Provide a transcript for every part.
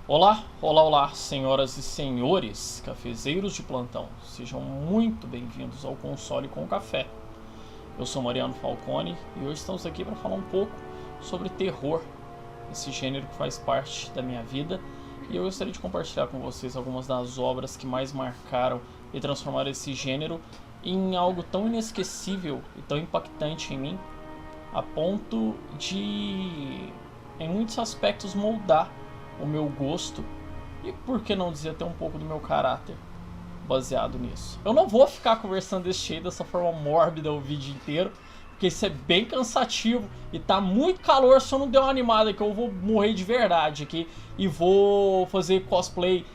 Olá, olá, olá, senhoras e senhores, cafezeiros de plantão. Sejam muito bem-vindos ao Console com Café. Eu sou Mariano Falcone e hoje estamos aqui para falar um pouco sobre terror, esse gênero que faz parte da minha vida. E eu gostaria de compartilhar com vocês algumas das obras que mais marcaram e transformaram esse gênero em algo tão inesquecível e tão impactante em mim, a ponto de, em muitos aspectos, moldar o meu gosto e, por que não dizer, até um pouco do meu caráter baseado nisso. Eu não vou ficar conversando desse jeito, dessa forma mórbida o vídeo inteiro, porque isso é bem cansativo e tá muito calor. Se eu não der uma animada que eu vou morrer de verdade aqui e vou fazer cosplay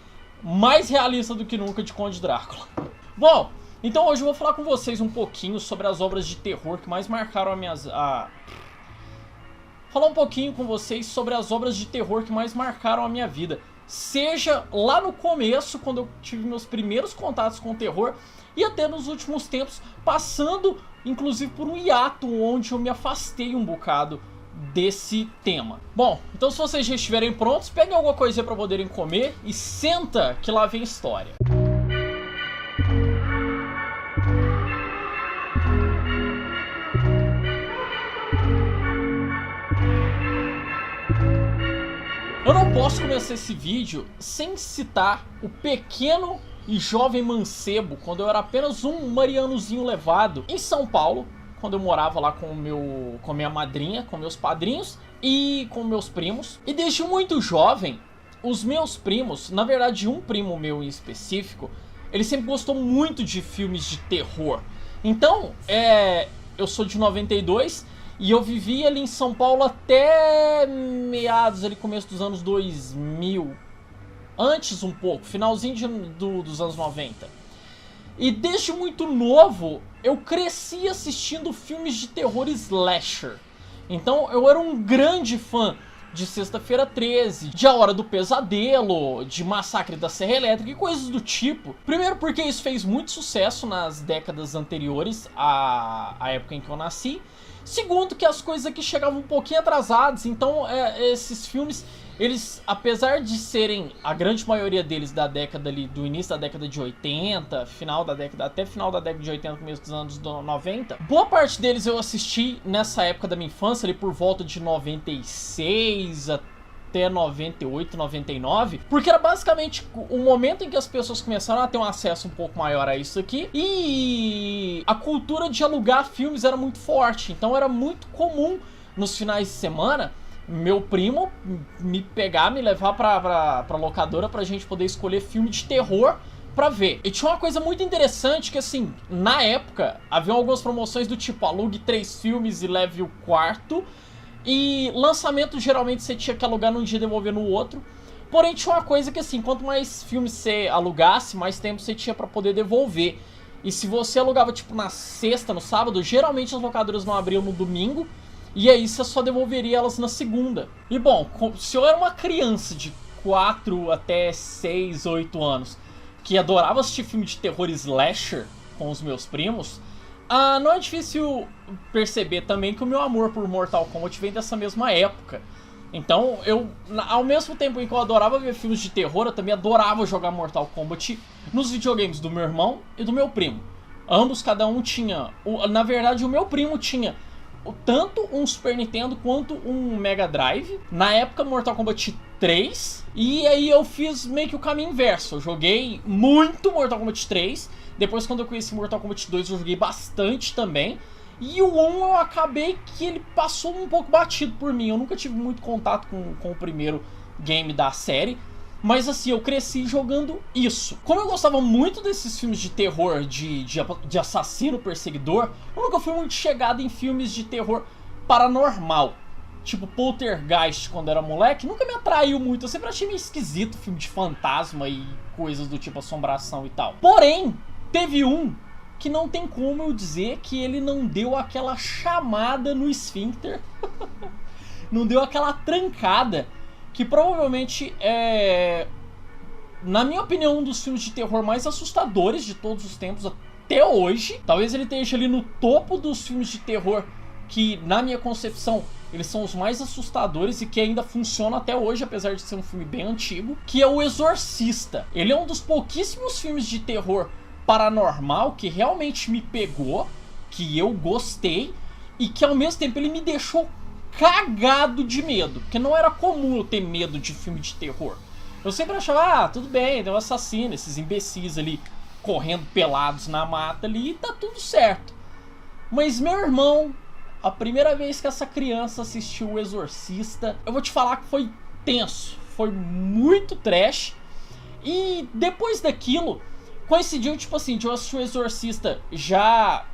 mais realista do que nunca de Conde Drácula. Bom, então hoje eu vou falar com vocês um pouquinho sobre as obras de terror que mais marcaram falar um pouquinho com vocês sobre as obras de terror que mais marcaram a minha vida. Seja lá no começo, quando eu tive meus primeiros contatos com o terror, e até nos últimos tempos, passando inclusive por um hiato onde eu me afastei um bocado desse tema. Bom, então se vocês já estiverem prontos, peguem alguma coisa para poderem comer e senta que lá vem história. Eu não posso começar esse vídeo sem citar o pequeno e jovem mancebo, quando eu era apenas um marianozinho levado, em São Paulo, quando eu morava lá com minha madrinha, com meus padrinhos e com meus primos. E desde muito jovem, os meus primos, na verdade um primo meu em específico, ele sempre gostou muito de filmes de terror. Então, eu sou de 92... e eu vivi ali em São Paulo até meados, ali, começo dos anos 2000. Antes um pouco, finalzinho dos anos 90. E desde muito novo, eu cresci assistindo filmes de terror slasher. Então eu era um grande fã de Sexta-feira 13, de A Hora do Pesadelo, de Massacre da Serra Elétrica e coisas do tipo. Primeiro porque isso fez muito sucesso nas décadas anteriores à época em que eu nasci. Segundo, que as coisas aqui chegavam um pouquinho atrasadas, então esses filmes, eles, apesar de serem, a grande maioria deles da década ali, do início da década de 80, até final da década de 80, começo dos anos 90, boa parte deles eu assisti nessa época da minha infância, ali por volta de 96 até 98, 99, porque era basicamente o momento em que as pessoas começaram a ter um acesso um pouco maior a isso aqui, e a cultura de alugar filmes era muito forte. Então era muito comum nos finais de semana meu primo me levar pra locadora pra gente poder escolher filme de terror pra ver. E tinha uma coisa muito interessante que, assim, na época havia algumas promoções do tipo alugue 3 filmes e leve o quarto. E lançamento geralmente você tinha que alugar num dia e devolver no outro. Porém tinha uma coisa que, assim, quanto mais filmes você alugasse, mais tempo você tinha pra poder devolver. E se você alugava tipo na sexta, no sábado, geralmente as locadoras não abriam no domingo, e aí você só devolveria elas na segunda. E bom, se eu era uma criança de 4 até 6, 8 anos que adorava assistir filme de terror slasher com os meus primos, não é difícil perceber também que o meu amor por Mortal Kombat vem dessa mesma época. Então, ao mesmo tempo em que eu adorava ver filmes de terror, eu também adorava jogar Mortal Kombat nos videogames do meu irmão e do meu primo. Ambos, cada um tinha... Na verdade, o meu primo tinha tanto um Super Nintendo quanto um Mega Drive. Na época, Mortal Kombat 3. E aí eu fiz meio que o caminho inverso. Eu joguei muito Mortal Kombat 3. Depois, quando eu conheci Mortal Kombat 2, eu joguei bastante também. E o 1 eu acabei que ele passou um pouco batido por mim. Eu nunca tive muito contato com o primeiro game da série. Mas assim, eu cresci jogando isso. Como eu gostava muito desses filmes de terror, de assassino perseguidor, eu nunca fui muito chegado em filmes de terror paranormal. Tipo Poltergeist, quando era moleque, nunca me atraiu muito. Eu sempre achei meio esquisito filme de fantasma e coisas do tipo assombração e tal. Porém, teve um que não tem como eu dizer que ele não deu aquela chamada no esfíncter. Não deu aquela trancada que provavelmente é, na minha opinião, um dos filmes de terror mais assustadores de todos os tempos até hoje. Talvez ele esteja ali no topo dos filmes de terror que, na minha concepção, eles são os mais assustadores e que ainda funciona até hoje, apesar de ser um filme bem antigo, que é O Exorcista. Ele é um dos pouquíssimos filmes de terror paranormal que realmente me pegou, que eu gostei e que ao mesmo tempo ele me deixou cagado de medo, porque não era comum eu ter medo de filme de terror. Eu sempre achava, tudo bem, tem um assassino, esses imbecis ali correndo pelados na mata ali e tá tudo certo. Mas meu irmão, a primeira vez que essa criança assistiu O Exorcista, eu vou te falar que foi tenso, foi muito trash. E depois daquilo, coincidiu tipo assim, de eu assistir O Exorcista já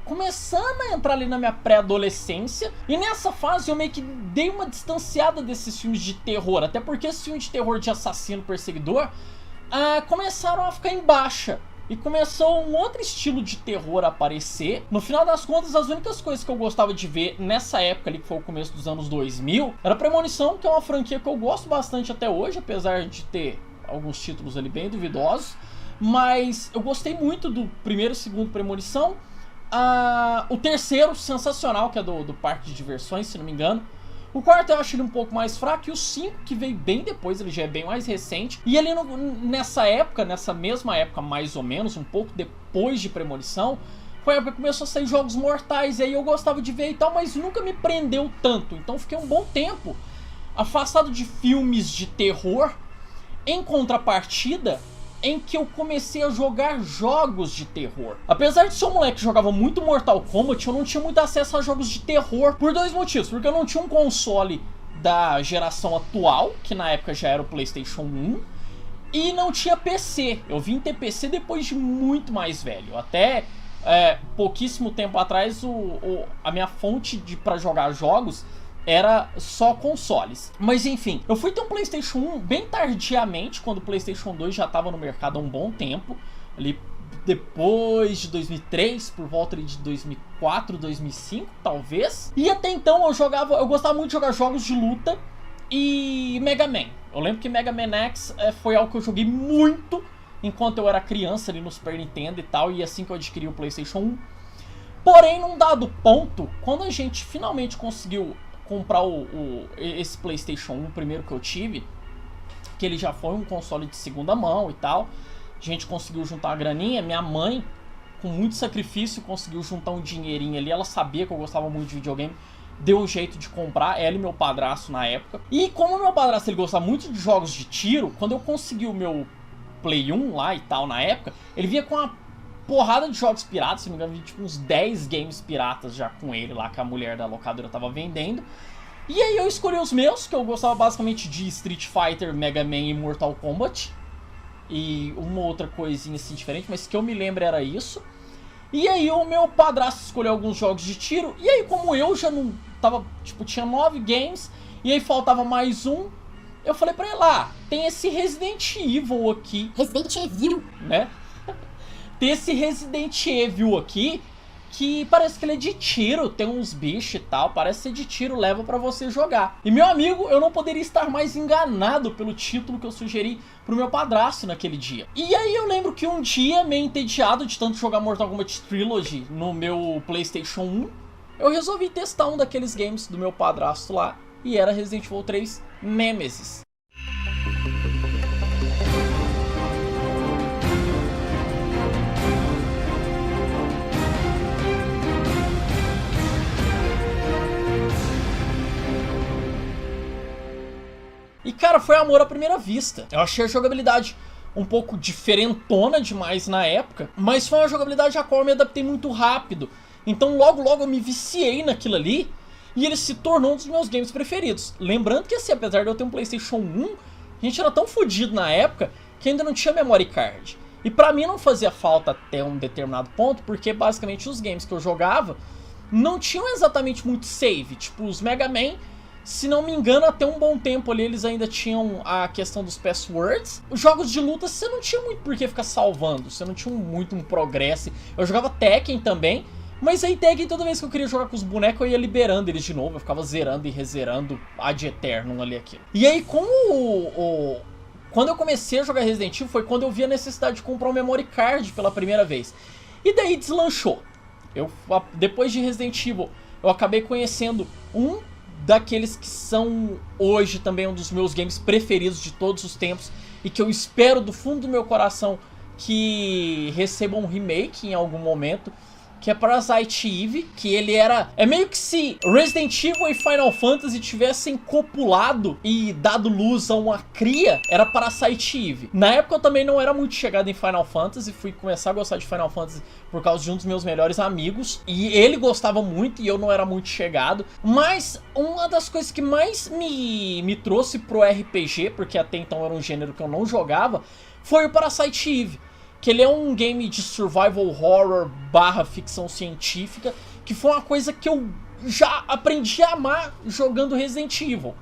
começando a entrar ali na minha pré-adolescência. E nessa fase eu meio que dei uma distanciada desses filmes de terror, até porque esses filmes de terror de assassino perseguidor começaram a ficar em baixa. E começou um outro estilo de terror a aparecer. No final das contas, as únicas coisas que eu gostava de ver nessa época ali, que foi o começo dos anos 2000, era Premonição, que é uma franquia que eu gosto bastante até hoje, apesar de ter alguns títulos ali bem duvidosos. Mas eu gostei muito do primeiro e segundo Premonição. O terceiro, sensacional, que é do parque de diversões, se não me engano. O quarto eu acho ele um pouco mais fraco. E o 5, que veio bem depois, ele já é bem mais recente. E ali nessa época, nessa mesma época mais ou menos, um pouco depois de Premonição, foi a época que começou a sair Jogos Mortais. E aí eu gostava de ver e tal, mas nunca me prendeu tanto. Então fiquei um bom tempo afastado de filmes de terror. Em contrapartida, em que eu comecei a jogar jogos de terror. Apesar de ser um moleque que jogava muito Mortal Kombat, eu não tinha muito acesso a jogos de terror por dois motivos. Porque eu não tinha um console da geração atual, que na época já era o PlayStation 1, e não tinha PC. Eu vim ter PC depois de muito mais velho. Até pouquíssimo tempo atrás, a minha fonte pra jogar jogos era só consoles. Mas enfim, eu fui ter um PlayStation 1 bem tardiamente, quando o PlayStation 2 já estava no mercado há um bom tempo. Ali depois de 2003, por volta de 2004, 2005, talvez. E até então eu gostava muito de jogar jogos de luta e Mega Man. Eu lembro que Mega Man X foi algo que eu joguei muito enquanto eu era criança ali no Super Nintendo e tal, e assim que eu adquiri o PlayStation 1. Porém, num dado ponto, quando a gente finalmente conseguiu comprar esse PlayStation 1, o primeiro que eu tive, que ele já foi um console de segunda mão e tal, a gente conseguiu juntar uma graninha. Minha mãe, com muito sacrifício, conseguiu juntar um dinheirinho ali. Ela sabia que eu gostava muito de videogame, deu um jeito de comprar, ela e meu padrasto na época. E como meu padrasto ele gostava muito de jogos de tiro, quando eu consegui o meu Play 1 lá e tal na época, ele vinha com uma porrada de jogos piratas, se não me engano, tipo uns 10 games piratas já com ele lá, que a mulher da locadora tava vendendo. E aí eu escolhi os meus, que eu gostava basicamente de Street Fighter, Mega Man e Mortal Kombat. E uma outra coisinha assim diferente, mas que eu me lembro era isso. E aí o meu padrasto escolheu alguns jogos de tiro. E aí como eu já não tava, tipo, tinha 9 games, e aí faltava mais um, eu falei pra ele, tem esse Resident Evil aqui. Resident Evil, né? Tem esse Resident Evil aqui, que parece que ele é de tiro, tem uns bichos e tal, parece ser de tiro, leva pra você jogar. E meu amigo, eu não poderia estar mais enganado pelo título que eu sugeri pro meu padrasto naquele dia. E aí eu lembro que um dia, meio entediado de tanto jogar Mortal Kombat Trilogy no meu PlayStation 1, eu resolvi testar um daqueles games do meu padrasto lá, e era Resident Evil 3 Nemesis. E cara, foi amor à primeira vista. Eu achei a jogabilidade um pouco diferentona demais na época, mas foi uma jogabilidade a qual eu me adaptei muito rápido. Então logo eu me viciei naquilo ali, e ele se tornou um dos meus games preferidos. Lembrando que assim, apesar de eu ter um PlayStation 1, a gente era tão fodido na época que ainda não tinha memory card. E pra mim não fazia falta até um determinado ponto, porque basicamente os games que eu jogava não tinham exatamente muito save. Tipo os Mega Man, se não me engano, até um bom tempo ali eles ainda tinham a questão dos passwords. Os jogos de luta você não tinha muito por que ficar salvando, você não tinha muito um progresso. Eu jogava Tekken também, mas aí Tekken, toda vez que eu queria jogar com os bonecos, eu ia liberando eles de novo. Eu ficava zerando e rezerando ad eternum ali aquilo. E aí quando eu comecei a jogar Resident Evil foi quando eu vi a necessidade de comprar um memory card pela primeira vez. E daí deslanchou. Depois de Resident Evil, eu acabei conhecendo um daqueles que são hoje também um dos meus games preferidos de todos os tempos e que eu espero do fundo do meu coração que receba um remake em algum momento, que é Parasite Eve, que ele era... É meio que se Resident Evil e Final Fantasy tivessem copulado e dado luz a uma cria, era Parasite Eve. Na época eu também não era muito chegado em Final Fantasy, fui começar a gostar de Final Fantasy por causa de um dos meus melhores amigos, e ele gostava muito e eu não era muito chegado, mas uma das coisas que mais me trouxe pro RPG, porque até então era um gênero que eu não jogava, foi o Parasite Eve. Que ele é um game de survival horror / ficção científica, que foi uma coisa que eu já aprendi a amar jogando Resident Evil.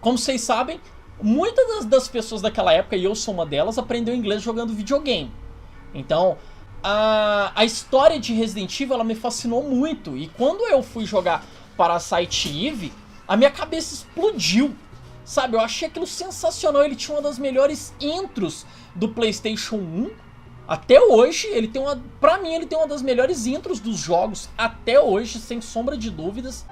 Como vocês sabem, muitas das pessoas daquela época, e eu sou uma delas, aprendeu inglês jogando videogame. Então, a história de Resident Evil, ela me fascinou muito. E quando eu fui jogar Parasite Eve, a minha cabeça explodiu. Sabe, eu achei aquilo sensacional, ele tinha uma das melhores intros do PlayStation 1. Até hoje, ele tem uma... Pra mim, ele tem uma das melhores intros dos jogos até hoje, sem sombra de dúvidas.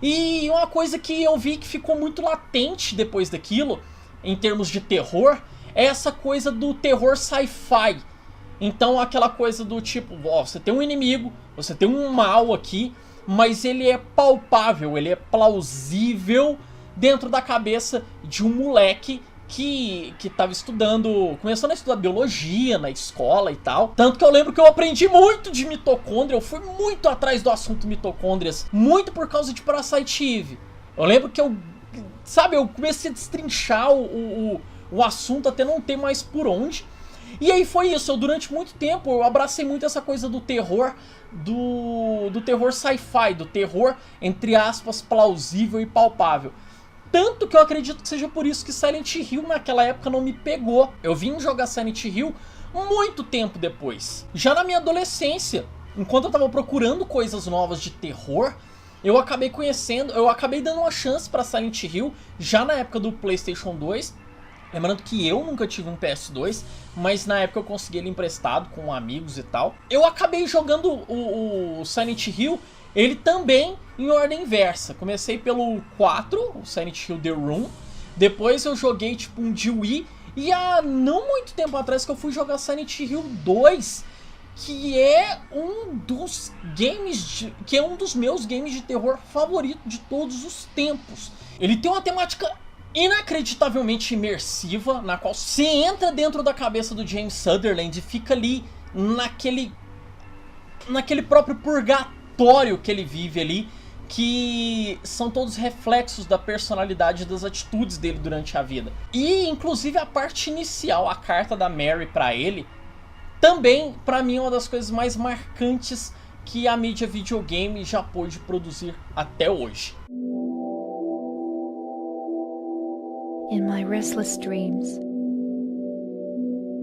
E uma coisa que eu vi que ficou muito latente depois daquilo, em termos de terror, é essa coisa do terror sci-fi. Então aquela coisa do tipo, ó, você tem um inimigo, você tem um mal aqui, mas ele é palpável, ele é plausível dentro da cabeça de um moleque que tava estudando, começando a estudar biologia na escola e tal. Tanto que eu lembro que eu aprendi muito de mitocôndria, eu fui muito atrás do assunto mitocôndrias, muito por causa de Parasite Eve. Eu lembro que eu comecei a destrinchar o assunto até não ter mais por onde. E aí foi isso, durante muito tempo eu abracei muito essa coisa do terror, do terror sci-fi, do terror, entre aspas, plausível e palpável. Tanto que eu acredito que seja por isso que Silent Hill naquela época não me pegou. Eu vim jogar Silent Hill muito tempo depois. Já na minha adolescência, enquanto eu tava procurando coisas novas de terror, eu acabei dando uma chance pra Silent Hill, já na época do PlayStation 2. Lembrando que eu nunca tive um PS2, mas na época eu consegui ele emprestado com amigos e tal. Eu acabei jogando o Silent Hill, ele também em ordem inversa. Comecei pelo 4, o Silent Hill The Room. Depois eu joguei tipo um de Wii. E há não muito tempo atrás que eu fui jogar Silent Hill 2, que é um dos meus games de terror favorito de todos os tempos. Ele tem uma temática inacreditavelmente imersiva, na qual você entra dentro da cabeça do James Sutherland e fica ali naquele próprio purgatório que ele vive ali, que são todos reflexos da personalidade e das atitudes dele durante a vida. E inclusive a parte inicial, a carta da Mary pra ele, também pra mim é uma das coisas mais marcantes que a mídia videogame já pôde produzir até hoje. In my restless dreams,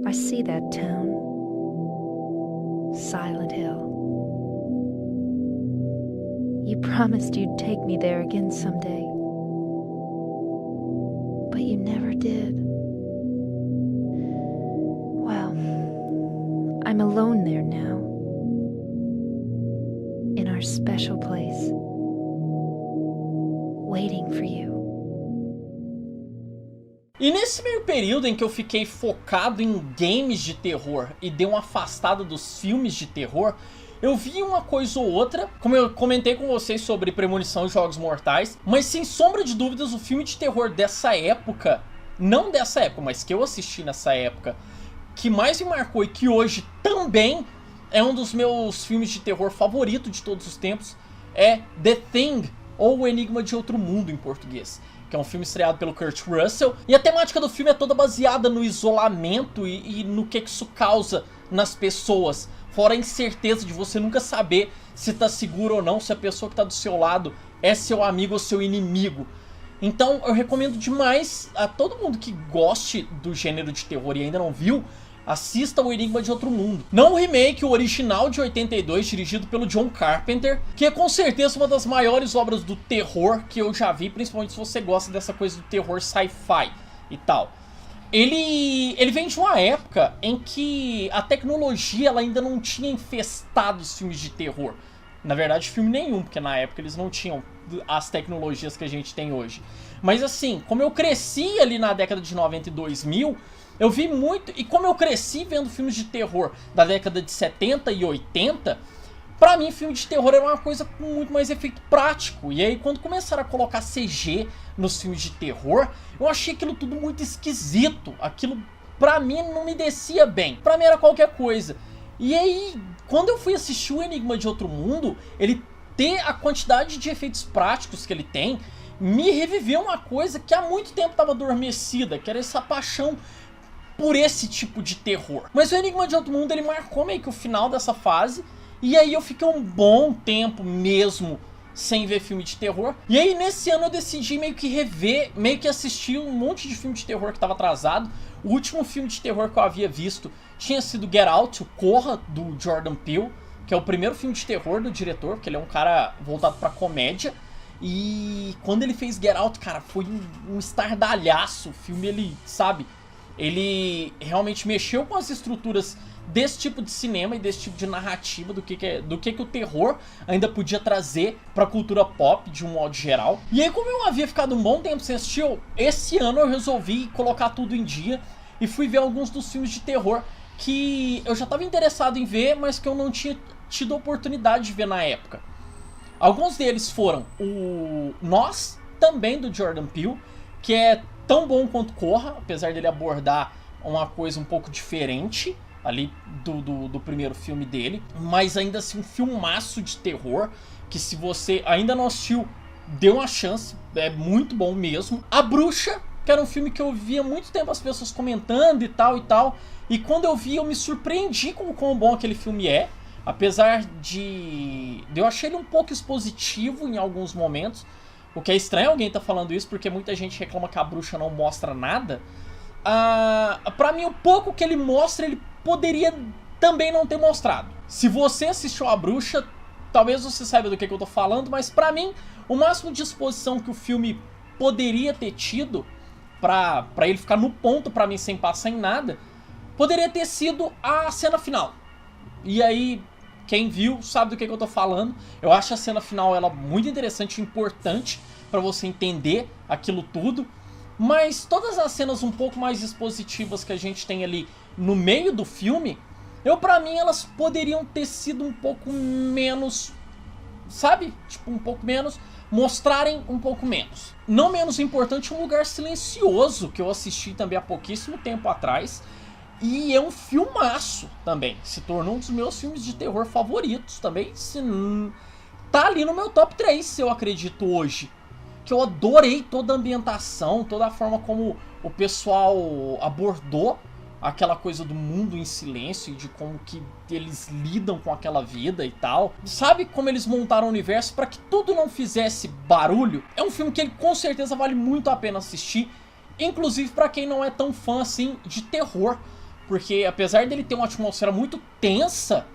I see that town, Silent Hill. You promised you'd take me there again someday, but you never did. Well, I'm alone there now, in our special place, waiting for you. E nesse meio período em que eu fiquei focado em games de terror e dei uma afastada dos filmes de terror, eu vi uma coisa ou outra, como eu comentei com vocês sobre Premonição e Jogos Mortais, mas sem sombra de dúvidas o filme de terror dessa época, não dessa época, mas que eu assisti nessa época, que mais me marcou e que hoje também é um dos meus filmes de terror favorito de todos os tempos, é The Thing, ou O Enigma de Outro Mundo em português, que é um filme estreado pelo Kurt Russell. E a temática do filme é toda baseada no isolamento e no que isso causa nas pessoas. Fora a incerteza de você nunca saber se tá seguro ou não, se a pessoa que tá do seu lado é seu amigo ou seu inimigo. Então eu recomendo demais a todo mundo que goste do gênero de terror e ainda não viu, assista O Enigma de Outro Mundo. Não o remake, o original de 82, dirigido pelo John Carpenter, que é com certeza uma das maiores obras do terror que eu já vi, principalmente se você gosta dessa coisa do terror sci-fi e tal. Ele vem de uma época em que a tecnologia ela ainda não tinha infestado os filmes de terror. Na verdade, filme nenhum, porque na época eles não tinham as tecnologias que a gente tem hoje. Mas assim, como eu cresci ali na década de 90 e 2000, eu vi muito... E como eu cresci vendo filmes de terror da década de 70 e 80... Pra mim, filme de terror era uma coisa com muito mais efeito prático. E aí, quando começaram a colocar CG nos filmes de terror, eu achei aquilo tudo muito esquisito. Aquilo, pra mim, não me descia bem. Pra mim, era qualquer coisa. E aí, quando eu fui assistir O Enigma de Outro Mundo, ele ter a quantidade de efeitos práticos que ele tem, me reviveu uma coisa que há muito tempo estava adormecida, que era essa paixão por esse tipo de terror. Mas O Enigma de Outro Mundo, ele marcou meio que o final dessa fase. E aí eu fiquei um bom tempo mesmo sem ver filme de terror. E aí nesse ano eu decidi meio que rever, meio que assistir um monte de filme de terror que estava atrasado. O último filme de terror que eu havia visto tinha sido Get Out, o Corra, do Jordan Peele, que é o primeiro filme de terror do diretor, porque ele é um cara voltado pra comédia. E quando ele fez Get Out, cara, foi um estardalhaço. O filme, ele, sabe, ele realmente mexeu com as estruturas desse tipo de cinema e desse tipo de narrativa, do que o terror ainda podia trazer pra cultura pop de um modo geral. E aí, como eu havia ficado um bom tempo sem assistir, esse ano eu resolvi colocar tudo em dia e fui ver alguns dos filmes de terror que eu já estava interessado em ver, mas que eu não tinha tido a oportunidade de ver na época. Alguns deles foram o Nós, também do Jordan Peele, que é tão bom quanto Corra, apesar dele abordar uma coisa um pouco diferente ali do primeiro filme dele, mas ainda assim um filmaço de terror, que se você ainda não assistiu, dê uma chance, é muito bom mesmo. A Bruxa, que era um filme que eu via muito tempo as pessoas comentando e tal, e quando eu vi eu me surpreendi com o quão bom aquele filme é, apesar de eu achar ele um pouco expositivo em alguns momentos, o que é estranho alguém tá falando isso, porque muita gente reclama que a Bruxa não mostra nada. Pra mim, o pouco que ele mostra, ele poderia também não ter mostrado. Se você assistiu a Bruxa, talvez você saiba do que eu tô falando, mas pra mim, o máximo de exposição que o filme poderia ter tido, pra ele ficar no ponto pra mim sem passar em nada, poderia ter sido a cena final. E aí, quem viu sabe do que eu tô falando. Eu acho a cena final ela muito interessante e importante pra você entender aquilo tudo. Mas todas as cenas um pouco mais expositivas que a gente tem ali no meio do filme, pra mim elas poderiam ter sido um pouco menos, sabe? Tipo, um pouco menos, mostrarem um pouco menos. Não menos importante, Um Lugar Silencioso, que eu assisti também há pouquíssimo tempo atrás. E é um filmaço também. Se tornou um dos meus filmes de terror favoritos também. Tá ali no meu top 3, eu acredito, hoje. Que eu adorei toda a ambientação, toda a forma como o pessoal abordou aquela coisa do mundo em silêncio e de como que eles lidam com aquela vida e tal. Sabe como eles montaram o universo para que tudo não fizesse barulho? É um filme que ele com certeza vale muito a pena assistir, inclusive para quem não é tão fã assim de terror, porque apesar dele ter uma atmosfera muito tensa,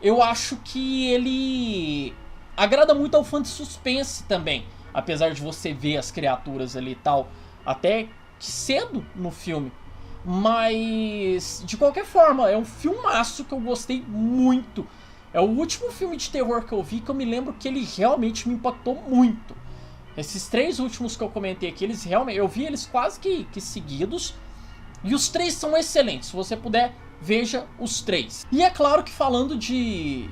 eu acho que ele agrada muito ao fã de suspense também. Apesar de você ver as criaturas ali e tal, até que cedo no filme. Mas, de qualquer forma, é um filmaço que eu gostei muito. É o último filme de terror que eu vi que eu me lembro que ele realmente me impactou muito. Esses 3 últimos que eu comentei aqui, eles realmente, eu vi eles quase que seguidos. E os 3 são excelentes. Se você puder, veja os 3. E é claro que falando de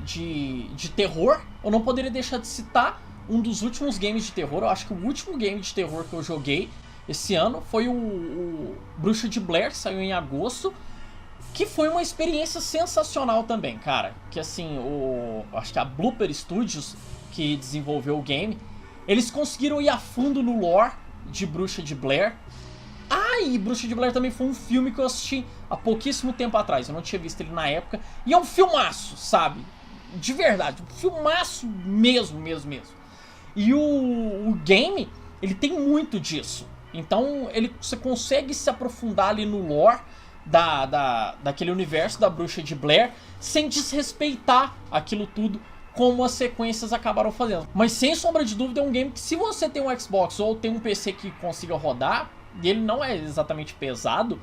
terror, eu não poderia deixar de citar um dos últimos games de terror. Eu acho que o último game de terror que eu joguei esse ano foi o Bruxa de Blair, que saiu em agosto, que foi uma experiência sensacional também, cara. Que assim, acho que a Blooper Studios, que desenvolveu o game, eles conseguiram ir a fundo no lore de Bruxa de Blair. E Bruxa de Blair também foi um filme que eu assisti há pouquíssimo tempo atrás. Eu não tinha visto ele na época. E é um filmaço, sabe? De verdade, um filmaço mesmo. E o game, ele tem muito disso. Então você consegue se aprofundar ali no lore daquele universo da Bruxa de Blair, sem desrespeitar aquilo tudo como as sequências acabaram fazendo. Mas sem sombra de dúvida é um game que, se você tem um Xbox ou tem um PC que consiga rodar, e ele não é exatamente pesado,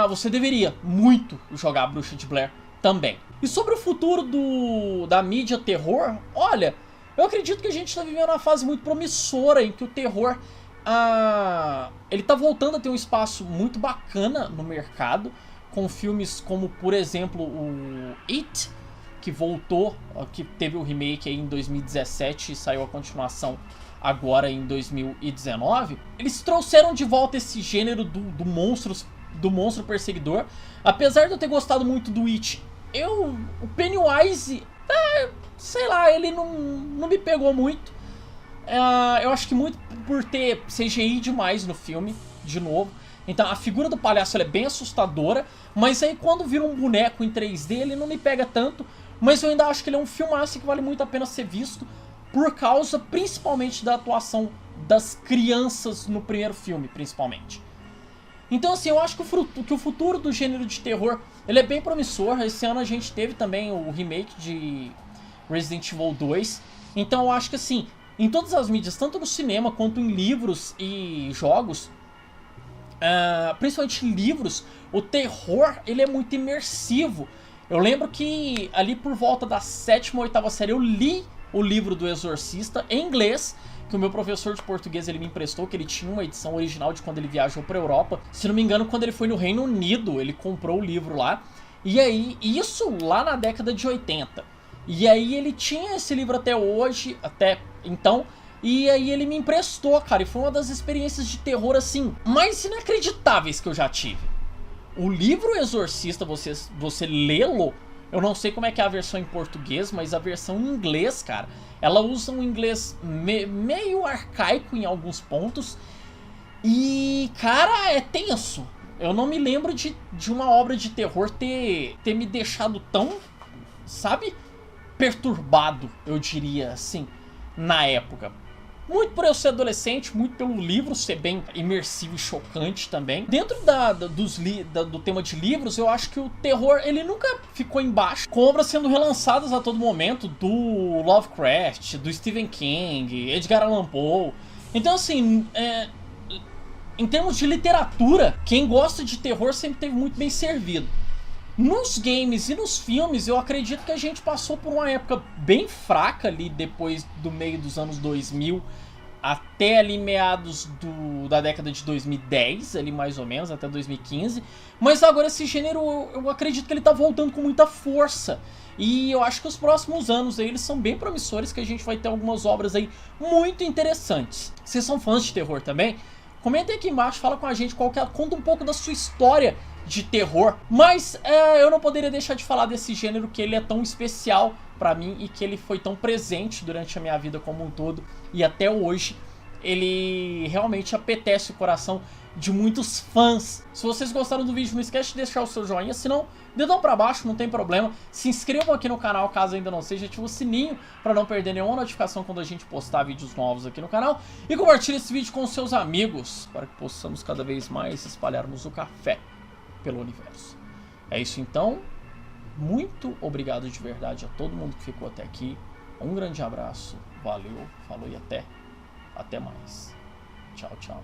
você deveria muito jogar a Bruxa de Blair também. E sobre o futuro da mídia terror, olha, eu acredito que a gente está vivendo uma fase muito promissora em que o terror ele tá voltando a ter um espaço muito bacana no mercado, com filmes como, por exemplo, o It, que voltou, que teve o remake aí em 2017 e saiu a continuação agora em 2019. Eles trouxeram de volta esse gênero do monstro perseguidor. Apesar de eu ter gostado muito do It, o Pennywise, sei lá, ele não me pegou muito. Eu acho que muito por ter CGI demais no filme, de novo. Então a figura do palhaço ela é bem assustadora, mas aí quando vira um boneco em 3D ele não me pega tanto. Mas eu ainda acho que ele é um filmaço que vale muito a pena ser visto, por causa principalmente da atuação das crianças no primeiro filme, principalmente. Então assim, eu acho que o futuro do gênero de terror ele é bem promissor. Esse ano a gente teve também o remake de Resident Evil 2. Então eu acho que assim, em todas as mídias, tanto no cinema quanto em livros e jogos, principalmente livros, o terror ele é muito imersivo. Eu lembro que ali por volta da 7ª ou 8ª série eu li o livro do Exorcista em inglês, que o meu professor de português ele me emprestou, que ele tinha uma edição original de quando ele viajou pra Europa. Se não me engano, quando ele foi no Reino Unido, ele comprou o livro lá. E aí, isso lá na década de 80. E aí ele tinha esse livro até hoje, até então, e aí ele me emprestou, cara, e foi uma das experiências de terror, assim, mais inacreditáveis que eu já tive. O livro Exorcista, você lê-lo, eu não sei como é que é a versão em português, mas a versão em inglês, cara, ela usa um inglês meio arcaico em alguns pontos, e, cara, é tenso. Eu não me lembro de uma obra de terror ter me deixado tão, sabe, perturbado, eu diria assim, na época. Muito por eu ser adolescente, muito pelo livro ser bem imersivo e chocante também. Dentro do tema de livros, eu acho que o terror, ele nunca ficou embaixo, com obras sendo relançadas a todo momento, do Lovecraft, do Stephen King, Edgar Allan Poe. Então assim, em termos de literatura, quem gosta de terror sempre teve muito bem servido. Nos games e nos filmes, eu acredito que a gente passou por uma época bem fraca ali, depois do meio dos anos 2000 até ali meados da década de 2010, ali mais ou menos, até 2015. Mas agora esse gênero, eu acredito que ele tá voltando com muita força. E eu acho que os próximos anos aí, eles são bem promissores, que a gente vai ter algumas obras aí muito interessantes. Vocês são fãs de terror também? Comentem aqui embaixo, fala com a gente, conta um pouco da sua história de terror. Mas eu não poderia deixar de falar desse gênero, que ele é tão especial pra mim e que ele foi tão presente durante a minha vida como um todo. E até hoje ele realmente apetece o coração de muitos fãs. Se vocês gostaram do vídeo, não esquece de deixar o seu joinha. Se não, dedão pra baixo, não tem problema. Se inscrevam aqui no canal caso ainda não seja. Ative o sininho para não perder nenhuma notificação quando a gente postar vídeos novos aqui no canal. E compartilhe esse vídeo com seus amigos, para que possamos cada vez mais espalharmos o café pelo universo. É isso então. Muito obrigado de verdade a todo mundo que ficou até aqui. Um grande abraço. Valeu, falou e até mais. Tchau, tchau.